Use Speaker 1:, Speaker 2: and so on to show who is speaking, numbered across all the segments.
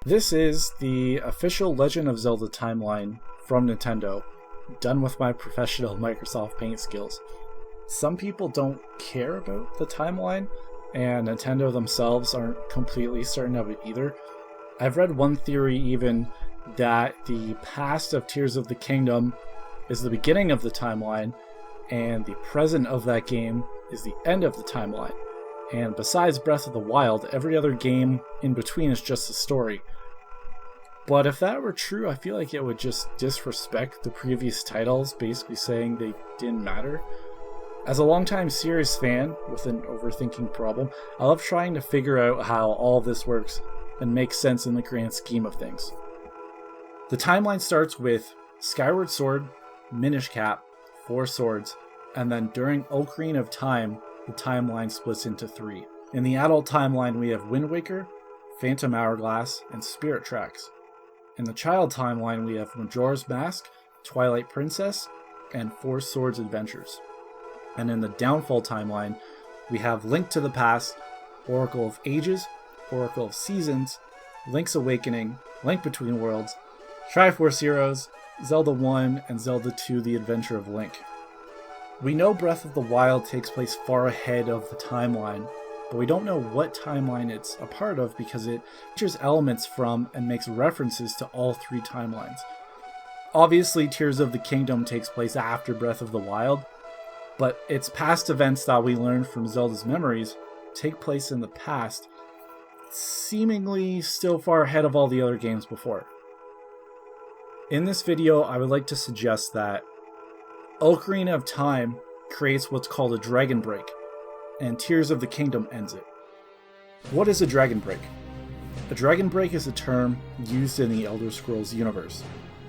Speaker 1: This is the official Legend of Zelda timeline from Nintendo, done with my professional Microsoft Paint skills. Some people don't care about the timeline, and Nintendo themselves aren't completely certain of it either. I've read one theory even that the past of Tears of the Kingdom is the beginning of the timeline, and the present of that game is the end of the timeline. And besides Breath of the Wild, every other game in between is just a story. But if that were true, I feel like it would just disrespect the previous titles, basically saying they didn't matter. As a longtime series fan with an overthinking problem, I love trying to figure out how all this works and makes sense in the grand scheme of things. The timeline starts with Skyward Sword, Minish Cap, 4 swords, and then during Ocarina of Time, the timeline splits into 3. In the adult timeline, we have Wind Waker, Phantom Hourglass, and Spirit Tracks. In the child timeline, we have Majora's Mask, Twilight Princess, and 4 Swords Adventures. And in the Downfall timeline, we have Link to the Past, Oracle of Ages, Oracle of Seasons, Link's Awakening, Link Between Worlds, Triforce Heroes, Zelda 1, and Zelda 2: The Adventure of Link. We know Breath of the Wild takes place far ahead of the timeline, but we don't know what timeline it's a part of because it features elements from and makes references to all 3 timelines. Obviously, Tears of the Kingdom takes place after Breath of the Wild, but its past events that we learn from Zelda's memories take place in the past, seemingly still far ahead of all the other games before. In this video, I would like to suggest that Ocarina of Time creates what's called a Dragon Break, and Tears of the Kingdom ends it. What is a Dragon Break? A Dragon Break is a term used in the Elder Scrolls universe.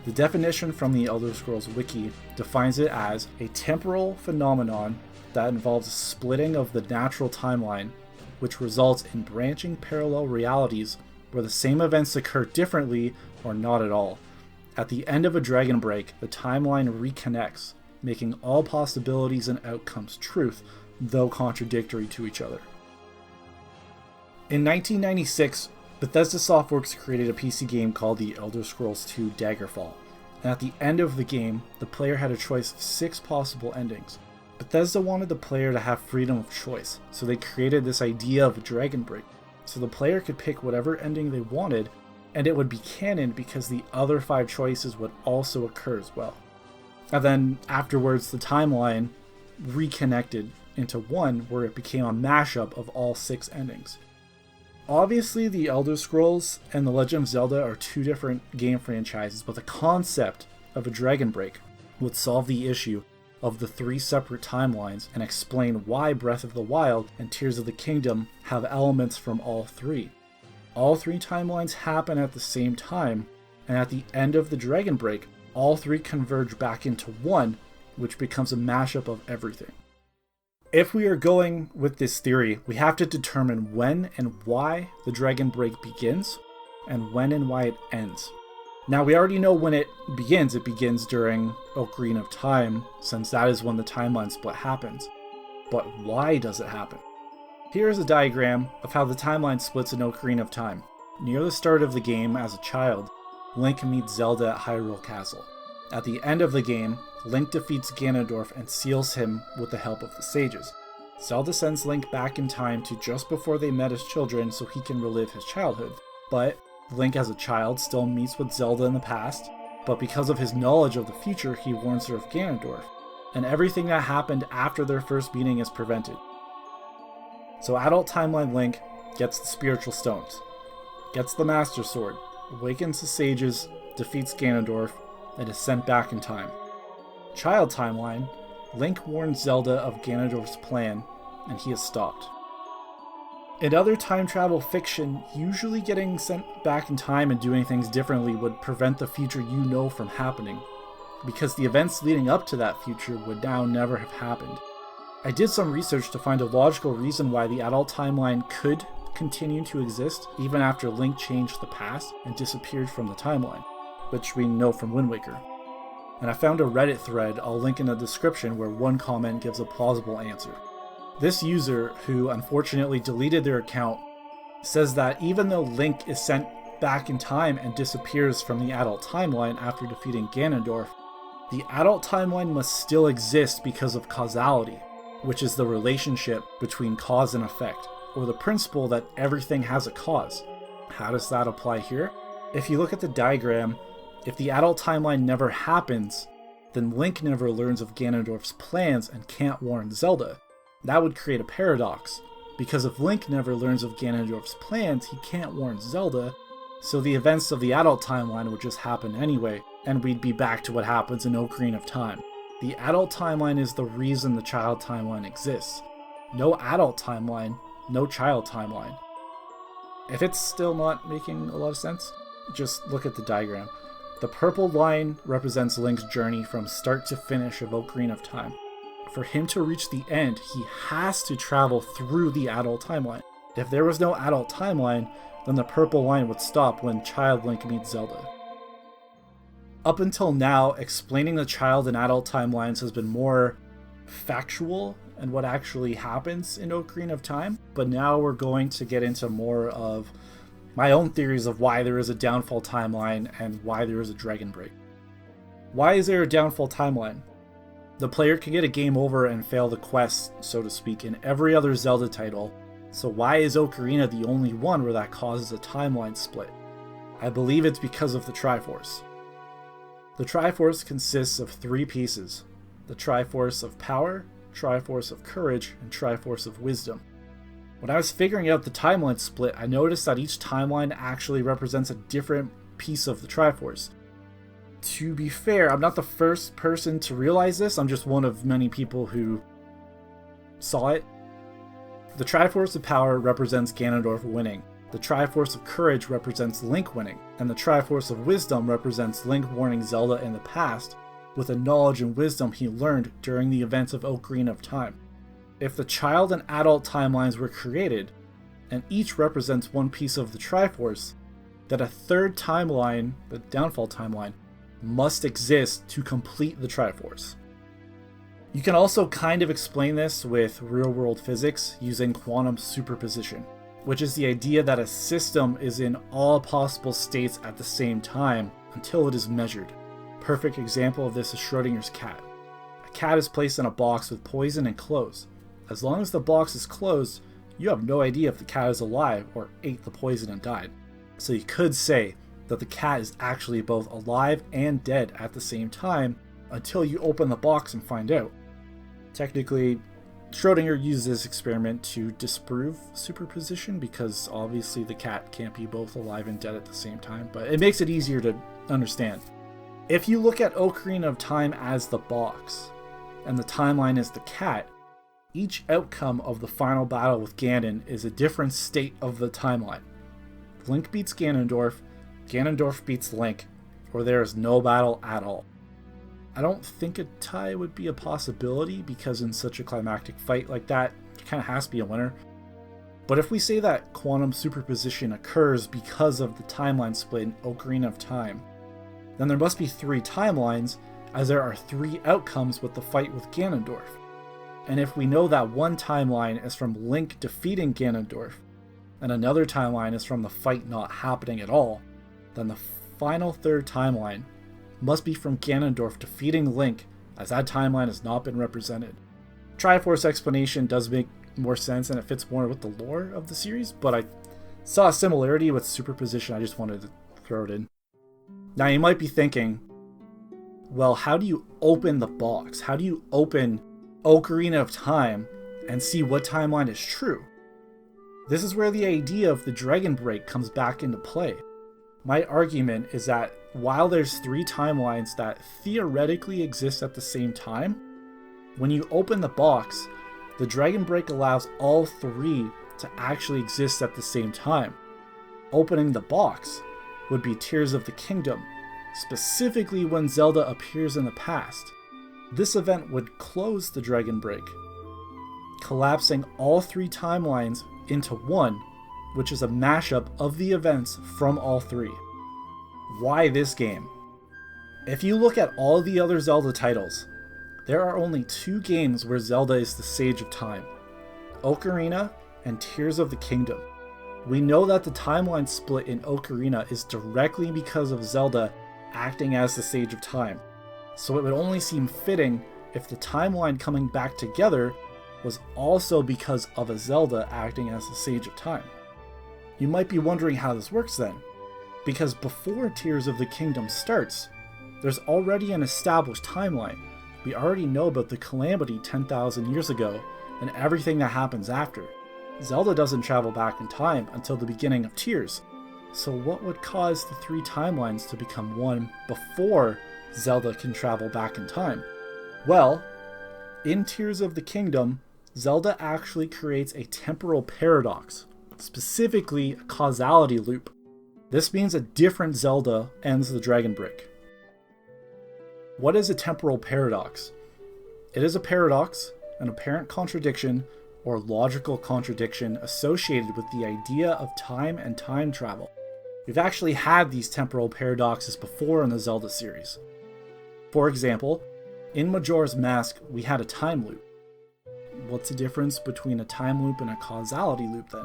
Speaker 1: The definition from the Elder Scrolls Wiki defines it as a temporal phenomenon that involves a splitting of the natural timeline, which results in branching parallel realities where the same events occur differently or not at all. At the end of a Dragon Break, the timeline reconnects, making all possibilities and outcomes truth, though contradictory to each other. In 1996, Bethesda Softworks created a PC game called The Elder Scrolls II: Daggerfall, and at the end of the game, the player had a choice of 6 possible endings. Bethesda wanted the player to have freedom of choice, so they created this idea of a Dragon Break, so the player could pick whatever ending they wanted, and it would be canon because the other 5 choices would also occur as well. And then afterwards, the timeline reconnected into one where it became a mashup of all 6 endings. Obviously, The Elder Scrolls and The Legend of Zelda are 2 different game franchises, but the concept of a Dragon Break would solve the issue of the 3 separate timelines and explain why Breath of the Wild and Tears of the Kingdom have elements from all 3. All 3 timelines happen at the same time, and at the end of the Dragon Break, all 3 converge back into one, which becomes a mashup of everything. If we are going with this theory, we have to determine when and why the Dragon Break begins, and when and why it ends. Now, we already know when it begins. It begins during Ocarina of Time, since that is when the timeline split happens. But why does it happen? Here is a diagram of how the timeline splits in Ocarina of Time. Near the start of the game, as a child, Link meets Zelda at Hyrule Castle. At the end of the game, Link defeats Ganondorf and seals him with the help of the sages. Zelda sends Link back in time to just before they met as children so he can relive his childhood. But Link as a child still meets with Zelda in the past, but because of his knowledge of the future, he warns her of Ganondorf, and everything that happened after their first meeting is prevented. So adult timeline Link gets the spiritual stones, gets the Master Sword, awakens the sages, defeats Ganondorf, and is sent back in time. Child timeline, Link warns Zelda of Ganondorf's plan, and he is stopped. In other time travel fiction, usually getting sent back in time and doing things differently would prevent the future you know from happening, because the events leading up to that future would now never have happened. I did some research to find a logical reason why the adult timeline could continue to exist even after Link changed the past and disappeared from the timeline, which we know from Wind Waker. And I found a Reddit thread I'll link in the description where one comment gives a plausible answer. This user, who unfortunately deleted their account, says that even though Link is sent back in time and disappears from the adult timeline after defeating Ganondorf, the adult timeline must still exist because of causality, which is the relationship between cause and effect, or the principle that everything has a cause. How does that apply here? If you look at the diagram, if the adult timeline never happens, then Link never learns of Ganondorf's plans and can't warn Zelda. That would create a paradox, because if Link never learns of Ganondorf's plans, he can't warn Zelda, so the events of the adult timeline would just happen anyway, and we'd be back to what happens in Ocarina of Time. The adult timeline is the reason the child timeline exists. No adult timeline, no child timeline. If it's still not making a lot of sense, just look at the diagram. The purple line represents Link's journey from start to finish of Ocarina of Time. For him to reach the end, he has to travel through the adult timeline. If there was no adult timeline, then the purple line would stop when Child Link meets Zelda. Up until now, explaining the child and adult timelines has been more factual and what actually happens in Ocarina of Time, but now we're going to get into more of my own theories of why there is a downfall timeline and why there is a dragon break. Why is there a downfall timeline? The player can get a game over and fail the quest, so to speak, in every other Zelda title, so why is Ocarina the only one where that causes a timeline split? I believe it's because of the Triforce. The Triforce consists of 3 pieces: the Triforce of Power, Triforce of Courage, and Triforce of Wisdom. When I was figuring out the timeline split, I noticed that each timeline actually represents a different piece of the Triforce. To be fair, I'm not the first person to realize this, I'm just one of many people who saw it. The Triforce of Power represents Ganondorf winning, the Triforce of Courage represents Link winning, and the Triforce of Wisdom represents Link warning Zelda in the past with the knowledge and wisdom he learned during the events of Ocarina of Time. If the child and adult timelines were created, and each represents one piece of the Triforce, then a third timeline, the downfall timeline, must exist to complete the Triforce. You can also kind of explain this with real-world physics using quantum superposition, which is the idea that a system is in all possible states at the same time until it is measured. Perfect example of this is Schrodinger's cat. A cat is placed in a box with poison and closed. As long as the box is closed, you have no idea if the cat is alive or ate the poison and died. So you could say that the cat is actually both alive and dead at the same time until you open the box and find out. Technically, Schrodinger used this experiment to disprove superposition because obviously the cat can't be both alive and dead at the same time, but it makes it easier to understand. If you look at Ocarina of Time as the box, and the timeline is the cat, each outcome of the final battle with Ganon is a different state of the timeline. Link beats Ganondorf, Ganondorf beats Link, or there is no battle at all. I don't think a tie would be a possibility because in such a climactic fight like that, there kind of has to be a winner. But if we say that quantum superposition occurs because of the timeline split in Ocarina of Time, then there must be 3 timelines, as there are 3 outcomes with the fight with Ganondorf. And if we know that one timeline is from Link defeating Ganondorf, and another timeline is from the fight not happening at all, then the final third timeline must be from Ganondorf defeating Link, as that timeline has not been represented. Triforce explanation does make more sense and it fits more with the lore of the series, but I saw a similarity with superposition, I just wanted to throw it in. Now you might be thinking, well, how do you open the box? How do you open Ocarina of Time and see what timeline is true? This is where the idea of the dragon break comes back into play. My argument is that while there's 3 timelines that theoretically exist at the same time, when you open the box, the dragon break allows all 3 to actually exist at the same time. Opening the box would be Tears of the Kingdom, specifically when Zelda appears in the past. This event would close the dragon break, collapsing all 3 timelines into one, which is a mashup of the events from all 3. Why this game? If you look at all the other Zelda titles, there are only 2 games where Zelda is the Sage of Time: Ocarina and Tears of the Kingdom. We know that the timeline split in Ocarina is directly because of Zelda acting as the Sage of Time, so it would only seem fitting if the timeline coming back together was also because of a Zelda acting as the Sage of Time. You might be wondering how this works then, because before Tears of the Kingdom starts, there's already an established timeline. We already know about the calamity 10,000 years ago and everything that happens after. Zelda doesn't travel back in time until the beginning of Tears, so what would cause the three timelines to become one before Zelda can travel back in time? Well, in Tears of the Kingdom, Zelda actually creates a temporal paradox, specifically a causality loop. This means a different Zelda ends the Dragon Break. What is a temporal paradox? It is a paradox, an apparent contradiction, or logical contradiction associated with the idea of time and time travel. We've actually had these temporal paradoxes before in the Zelda series. For example, in Majora's Mask, we had a time loop. What's the difference between a time loop and a causality loop then?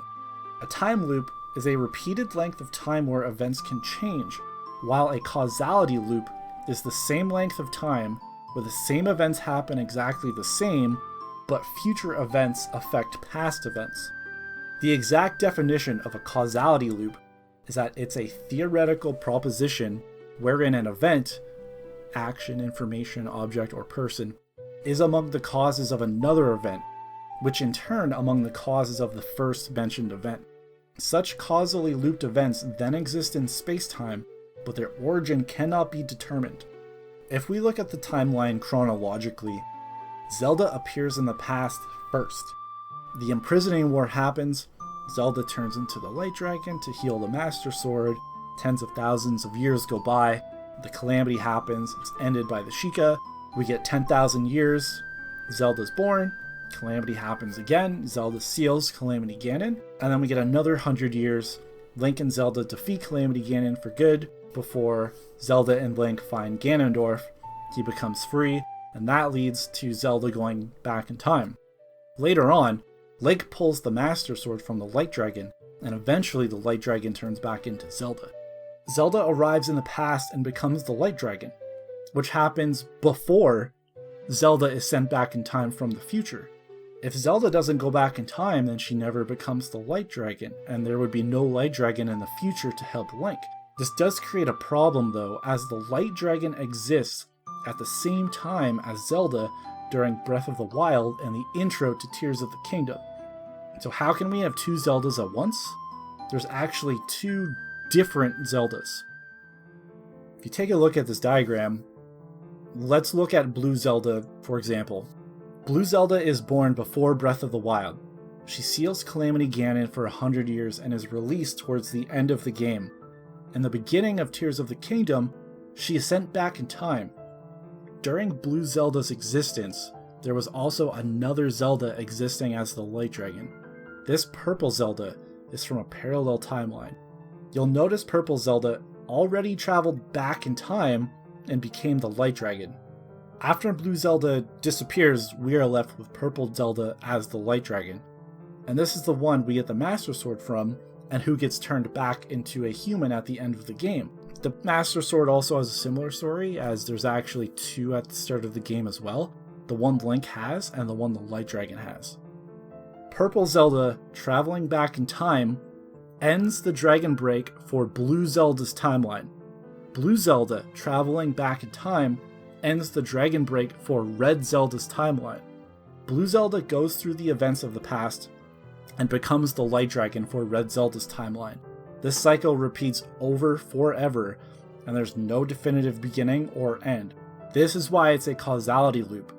Speaker 1: A time loop is a repeated length of time where events can change, while a causality loop is the same length of time where the same events happen exactly the same, but future events affect past events. The exact definition of a causality loop is that it's a theoretical proposition wherein an event, action, information, object, or person, is among the causes of another event, which in turn among the causes of the first mentioned event. Such causally looped events then exist in space-time, but their origin cannot be determined. If we look at the timeline chronologically, Zelda appears in the past first. The imprisoning war happens, Zelda turns into the Light Dragon to heal the Master Sword, tens of thousands of years go by, the calamity happens, it's ended by the Sheikah, we get 10,000 years, Zelda's born, calamity happens again, Zelda seals Calamity Ganon, and then we get another 100 years, Link and Zelda defeat Calamity Ganon for good, before Zelda and Link find Ganondorf, he becomes free, and that leads to Zelda going back in time. Later on, Link pulls the Master Sword from the Light Dragon, and eventually the Light Dragon turns back into Zelda. Zelda arrives in the past and becomes the Light Dragon, which happens before Zelda is sent back in time from the future. If Zelda doesn't go back in time, then she never becomes the Light Dragon, and there would be no Light Dragon in the future to help Link. This does create a problem though, as the Light Dragon exists at the same time as Zelda during Breath of the Wild and the intro to Tears of the Kingdom. So how can we have two Zeldas at once? There's actually two different Zeldas. If you take a look at this diagram, let's look at Blue Zelda, for example. Blue Zelda is born before Breath of the Wild. She seals Calamity Ganon for 100 years and is released towards the end of the game. In the beginning of Tears of the Kingdom, she is sent back in time. During Blue Zelda's existence, there was also another Zelda existing as the Light Dragon. This Purple Zelda is from a parallel timeline. You'll notice Purple Zelda already traveled back in time and became the Light Dragon. After Blue Zelda disappears, we are left with Purple Zelda as the Light Dragon. And this is the one we get the Master Sword from, and who gets turned back into a human at the end of the game. The Master Sword also has a similar story, as there's actually two at the start of the game as well. The one Link has, and the one the Light Dragon has. Purple Zelda, traveling back in time, ends the Dragon Break for Blue Zelda's timeline. Blue Zelda, traveling back in time, ends the Dragon Break for Red Zelda's timeline. Blue Zelda goes through the events of the past and becomes the Light Dragon for Red Zelda's timeline. This cycle repeats over forever, and there's no definitive beginning or end. This is why it's a causality loop.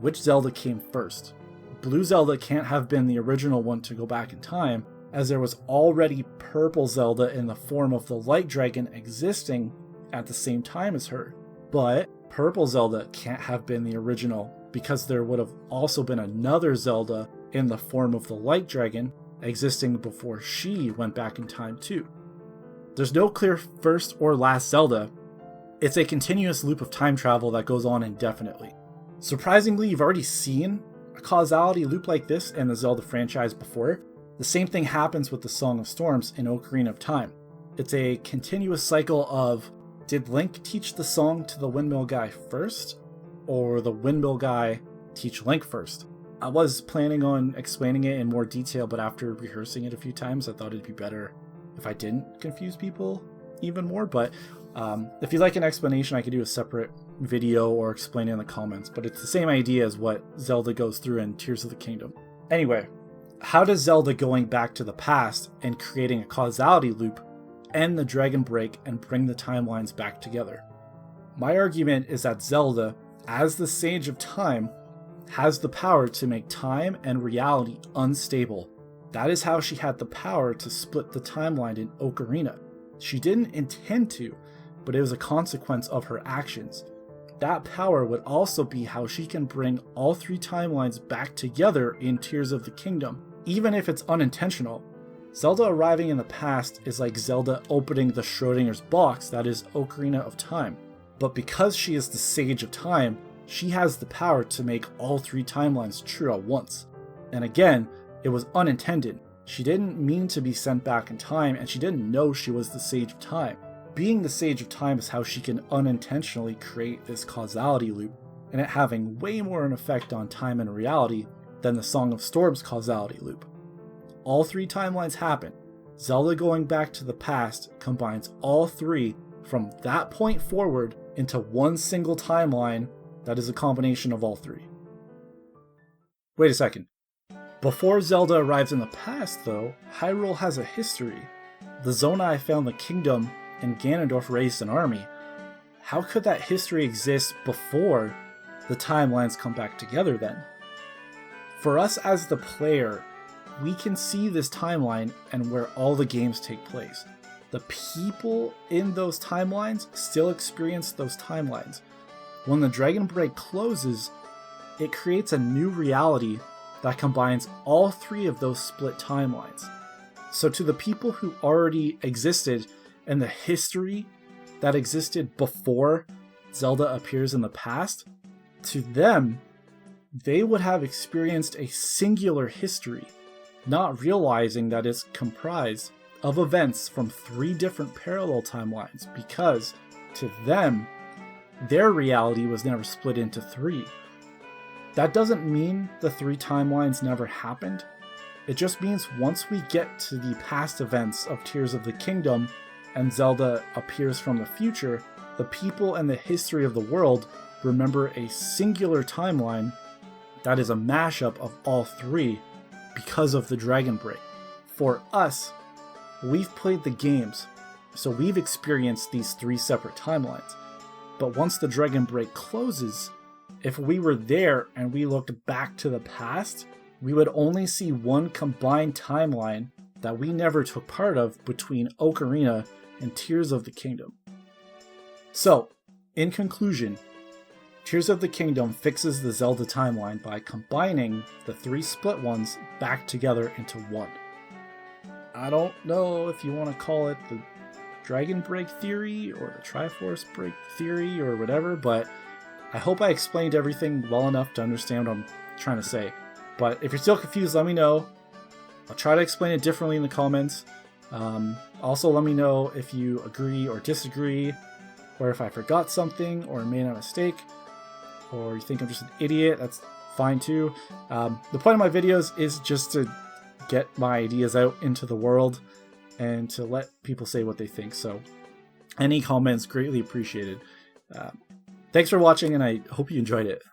Speaker 1: Which Zelda came first? Blue Zelda can't have been the original one to go back in time, as there was already Purple Zelda in the form of the Light Dragon existing at the same time as her. But Purple Zelda can't have been the original, because there would have also been another Zelda in the form of the Light Dragon existing before she went back in time too. There's no clear first or last Zelda. It's a continuous loop of time travel that goes on indefinitely. Surprisingly, you've already seen a causality loop like this in the Zelda franchise before. The same thing happens with the Song of Storms in Ocarina of Time. It's a continuous cycle of, did Link teach the song to the windmill guy first, or the windmill guy teach Link first? I was planning on explaining it in more detail, but after rehearsing it a few times, I thought it'd be better if I didn't confuse people even more. But if you'd like an explanation, I could do a separate video or explain it in the comments, but it's the same idea as what Zelda goes through in Tears of the Kingdom. Anyway, how does Zelda going back to the past and creating a causality loop end the Dragon Break and bring the timelines back together? My argument is that Zelda, as the Sage of Time, has the power to make time and reality unstable. That is how she had the power to split the timeline in Ocarina. She didn't intend to, but it was a consequence of her actions. That power would also be how she can bring all three timelines back together in Tears of the Kingdom, even if it's unintentional. Zelda arriving in the past is like Zelda opening the Schrodinger's box that is Ocarina of Time. But because she is the Sage of Time, she has the power to make all three timelines true at once. And again, it was unintended. She didn't mean to be sent back in time, and she didn't know she was the Sage of Time. Being the Sage of Time is how she can unintentionally create this causality loop, and it having way more an effect on time and reality than the Song of Storms causality loop. All three timelines happen. Zelda going back to the past combines all three from that point forward into one single timeline that is a combination of all three. Wait a second. Before Zelda arrives in the past, though, Hyrule has a history. The Zonai found the kingdom, and Ganondorf raised an army. How could that history exist before the timelines come back together then? For us as the player, we can see this timeline and where all the games take place. The people in those timelines still experience those timelines. When the Dragon Break closes, it creates a new reality that combines all three of those split timelines. So to the people who already existed and the history that existed before Zelda appears in the past, to them, they would have experienced a singular history, not realizing that it's comprised of events from three different parallel timelines, because to them, their reality was never split into three. That doesn't mean the three timelines never happened. It just means once we get to the past events of Tears of the Kingdom and Zelda appears from the future, the people and the history of the world remember a singular timeline that is a mashup of all three because of the Dragon Break. For us, we've played the games, so we've experienced these three separate timelines. But once the Dragon Break closes, if we were there and we looked back to the past, we would only see one combined timeline that we never took part of between Ocarina and Tears of the Kingdom. So, in conclusion, Tears of the Kingdom fixes the Zelda timeline by combining the three split ones back together into one. I don't know if you want to call it the Dragon Break theory or the Triforce Break theory or whatever, but I hope I explained everything well enough to understand what I'm trying to say. But if you're still confused, let me know. I'll try to explain it differently in the comments. Also, let me know if you agree or disagree, or if I forgot something or made a mistake, or you think I'm just an idiot. That's fine too. The point of my videos is just to get my ideas out into the world and to let people say what they think. So any comments greatly appreciated. Thanks for watching, and I hope you enjoyed it.